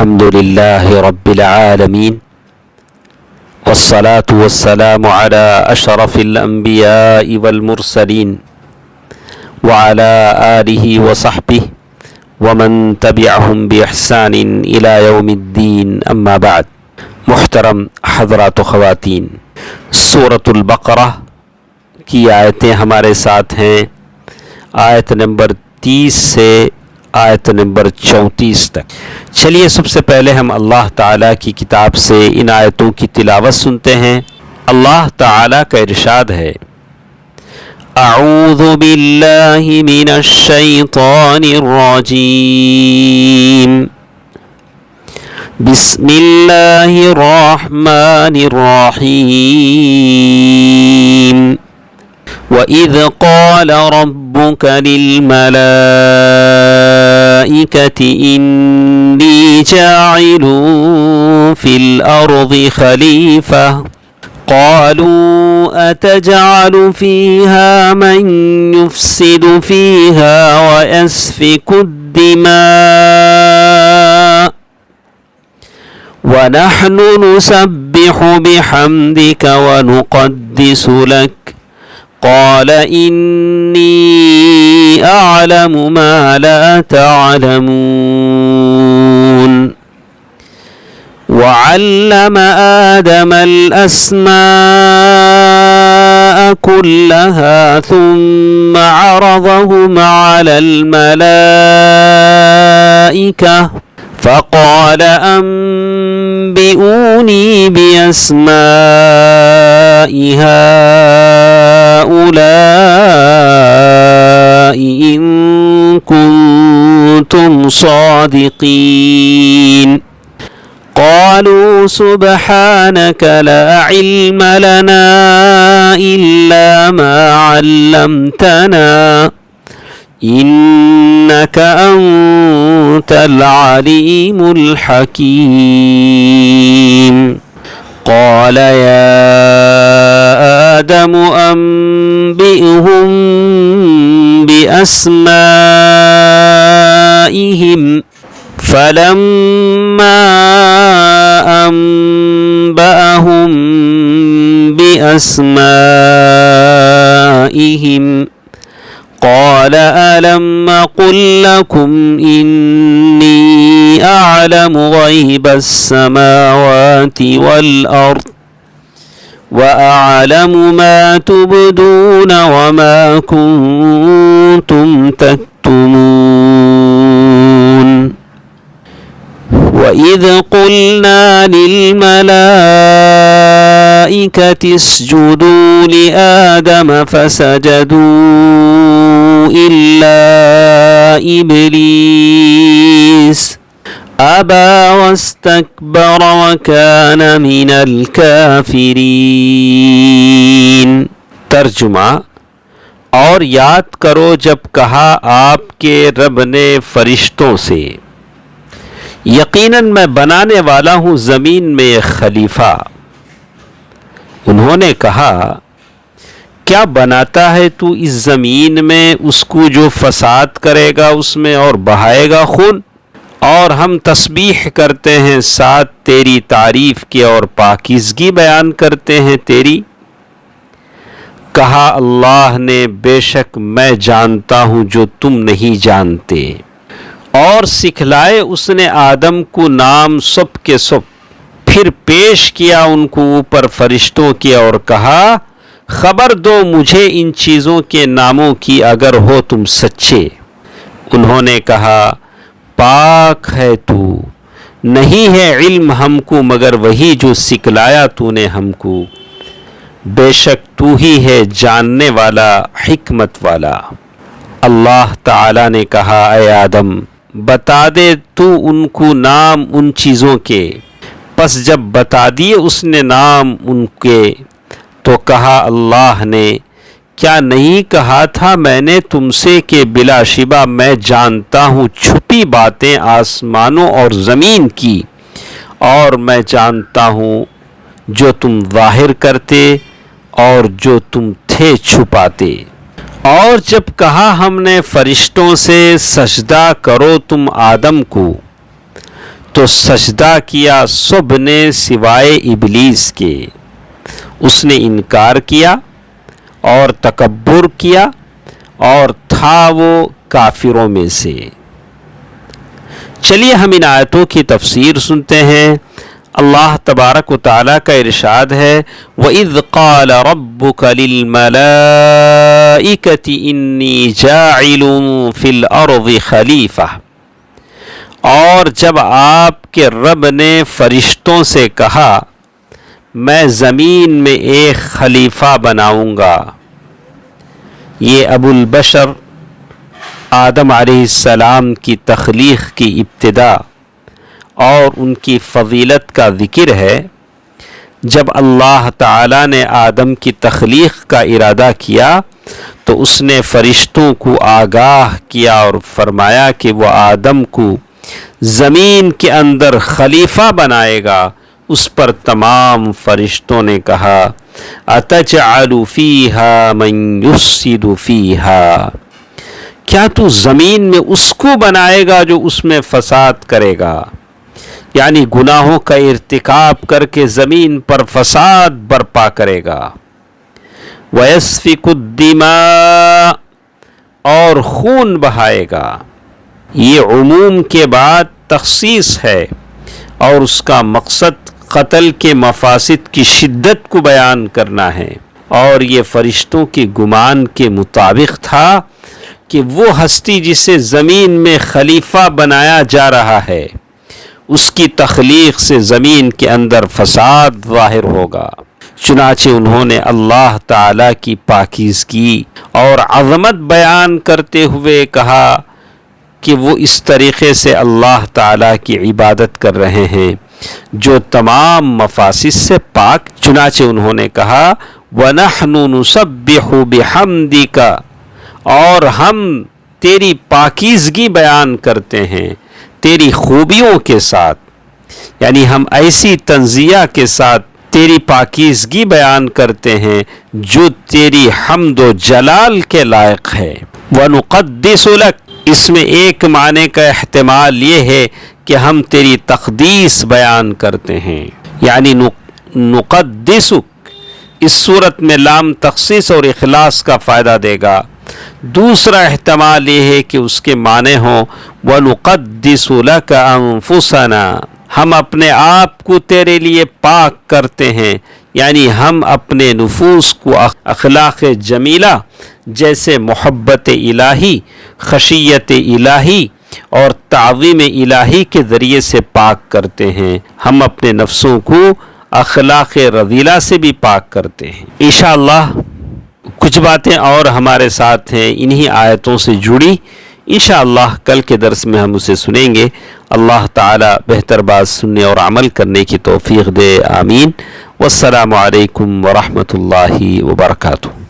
الحمد لله رب العالمين والصلاة والسلام على أشرف الأنبياء والمرسلين وعلى آله وصحبه ومن تبعهم بإحسان إلى يوم الدين أما بعد. محترم حضرات و خواتین، سورۃ البقرہ کی آیتیں ہمارے ساتھ ہیں، آیت نمبر 30 سے آیت نمبر 34 تک. چلیے سب سے پہلے ہم اللہ تعالیٰ کی کتاب سے ان آیتوں کی تلاوت سنتے ہیں. اللہ تعالیٰ کا ارشاد ہے: اعوذ باللہ من الشیطان الرجیم، بسم اللہ الرحمن الرحیم. وَإِذْ قَالَ رَبُّكَ لِلْمَلَائِكَةِ إِنِّي جَاعِلٌ فِي الْأَرْضِ خَلِيفَةً قَالُوا أَتَجْعَلُ فِيهَا مَن يُفْسِدُ فِيهَا وَيَسْفِكُ الدِّمَاءَ وَنَحْنُ نُسَبِّحُ بِحَمْدِكَ وَنُقَدِّسُ لَكَ قال إني أعلم ما لا تعلمون. وعلم آدم الأسماء كلها ثم عرضهم على الملائكة فقال أنبئوني بأسماء هؤلاء إن كنتم صادقين. قالوا سبحانك لا علم لنا إلا ما علمتنا إنك أنت العليم الحكيم. قال يا آدم أنبئهم بأسمائهم فلما أنبأهم بأسمائهم قال ألم أقل لكم إني أعلم غيب السماوات والأرض وأعلم ما تبدون وما كنتم تكتمون. وإذ قلنا للملائكة اسجدوا لآدم فسجدوا إلا إبليس أبى واستكبر وكان من الكافرين. ترجمہ: اور یاد کرو جب کہا آپ کے رب نے فرشتوں سے، یقیناً میں بنانے والا ہوں زمین میں ایک خلیفہ. انہوں نے کہا، کیا بناتا ہے تو اس زمین میں اس کو جو فساد کرے گا اس میں اور بہائے گا خون؟ اور ہم تسبیح کرتے ہیں ساتھ تیری تعریف کی اور پاکیزگی بیان کرتے ہیں تیری. کہا اللہ نے، بے شک میں جانتا ہوں جو تم نہیں جانتے. اور سکھلائے اس نے آدم کو نام سب کے سب، پھر پیش کیا ان کو اوپر فرشتوں کے اور کہا، خبر دو مجھے ان چیزوں کے ناموں کی اگر ہو تم سچے. انہوں نے کہا، پاک ہے تو، نہیں ہے علم ہم کو مگر وہی جو سکھلایا تو نے ہم کو، بے شک تو ہی ہے جاننے والا حکمت والا. اللہ تعالی نے کہا، اے آدم بتا دے تو ان کو نام ان چیزوں کے. پس جب بتا دیے اس نے نام ان کے تو کہا اللہ نے، کیا نہیں کہا تھا میں نے تم سے کہ بلا شبہ میں جانتا ہوں چھپی باتیں آسمانوں اور زمین کی، اور میں جانتا ہوں جو تم ظاہر کرتے اور جو تم تھے چھپاتے. اور جب کہا ہم نے فرشتوں سے سجدہ کرو تم آدم کو، تو سجدہ کیا سب نے سوائے ابلیس کے، اس نے انکار کیا اور تکبر کیا اور تھا وہ کافروں میں سے۔ چلیے ہم ان آیتوں کی تفسیر سنتے ہیں۔ اللہ تبارک و تعالیٰ کا ارشاد ہے وَإِذْ قَالَ رَبُّكَ لِلْمَلَائِكَةِ إِنِّي جَاعِلٌ فِي الْأَرْضِ خَلِيفَةً، اور جب آپ کے رب نے فرشتوں سے کہا میں زمین میں ایک خلیفہ بناؤں گا۔ یہ ابو البشر آدم علیہ السلام کی تخلیق کی ابتدا اور ان کی فضیلت کا ذکر ہے۔ جب اللہ تعالیٰ نے آدم کی تخلیق کا ارادہ کیا تو اس نے فرشتوں کو آگاہ کیا اور فرمایا کہ وہ آدم کو زمین کے اندر خلیفہ بنائے گا۔ اس پر تمام فرشتوں نے کہا اَتَجْعَلُ فِيهَا مَن يُفْسِدُ فِيهَا، کیا تو زمین میں اس کو بنائے گا جو اس میں فساد کرے گا، یعنی گناہوں کا ارتکاب کر کے زمین پر فساد برپا کرے گا۔ وَيَسْفِكُ الدِّمَاءَ، اور خون بہائے گا۔ یہ عموم کے بعد تخصیص ہے اور اس کا مقصد قتل کے مفاسد کی شدت کو بیان کرنا ہے، اور یہ فرشتوں کے گمان کے مطابق تھا کہ وہ ہستی جسے زمین میں خلیفہ بنایا جا رہا ہے اس کی تخلیق سے زمین کے اندر فساد ظاہر ہوگا۔ چنانچہ انہوں نے اللہ تعالیٰ کی پاکیزگی اور عظمت بیان کرتے ہوئے کہا کہ وہ اس طریقے سے اللہ تعالیٰ کی عبادت کر رہے ہیں جو تمام مفاسد سے پاک۔ چنانچہ انہوں نے کہا وَنَحْنُ نُسَبِّحُ بِحَمْدِكَ، اور ہم تیری پاکیزگی بیان کرتے ہیں تیری خوبیوں کے ساتھ، یعنی ہم ایسی تنزیہ کے ساتھ تیری پاکیزگی بیان کرتے ہیں جو تیری حمد و جلال کے لائق ہے۔ وَنُقَدِّسُ لَكَ، اس میں ایک معنی کا احتمال یہ ہے کہ ہم تیری تقدیس بیان کرتے ہیں، یعنی نقدسک، اس صورت میں لام تخصیص اور اخلاص کا فائدہ دے گا۔ دوسرا احتمال یہ ہے کہ اس کے معنی ہوں وَنُقَدِّسُ لَكَ أَنفُسَنَا، ہم اپنے آپ کو تیرے لیے پاک کرتے ہیں، یعنی ہم اپنے نفوس کو اخلاق جمیلہ جیسے محبت الہی، خشیت الہی اور تعظیم الہی کے ذریعے سے پاک کرتے ہیں۔ ہم اپنے نفسوں کو اخلاق رذیلہ سے بھی پاک کرتے ہیں۔ انشاءاللہ کچھ باتیں اور ہمارے ساتھ ہیں انہی آیتوں سے جڑی، انشاءاللہ کل کے درس میں ہم اسے سنیں گے۔ اللہ تعالی بہتر بات سننے اور عمل کرنے کی توفیق دے، آمین۔ والسلام علیکم ورحمۃ اللہ وبرکاتہ۔